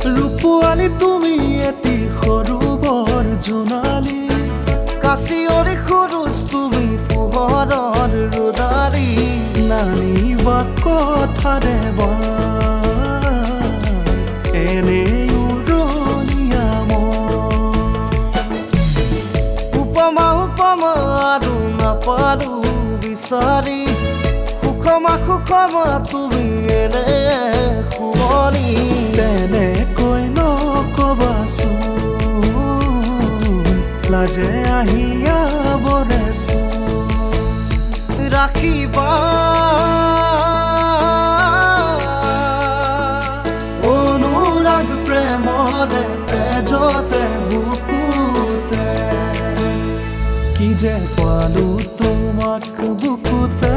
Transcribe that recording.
ৰূপোৱালী তুমি এটি সৰু বৰ জোনালী, কাচিয়ৰী খৰচ তুমি পোহৰৰ ৰোদাৰী, নানিবা কথাৰে বা এনেই উৰণীয়া উপমা উপমা আৰু নাপালো বিচাৰি, সুষমা সুষমা তুমি এনে শুৱনি, তেনেকৈ নকবাচোন লাজে আহিয়া বৰেচোন, ৰাখিবা অনুৰাগ প্ৰেমৰে তেজতে বুকুতে, কি যে পালো তোমাক বুকুতে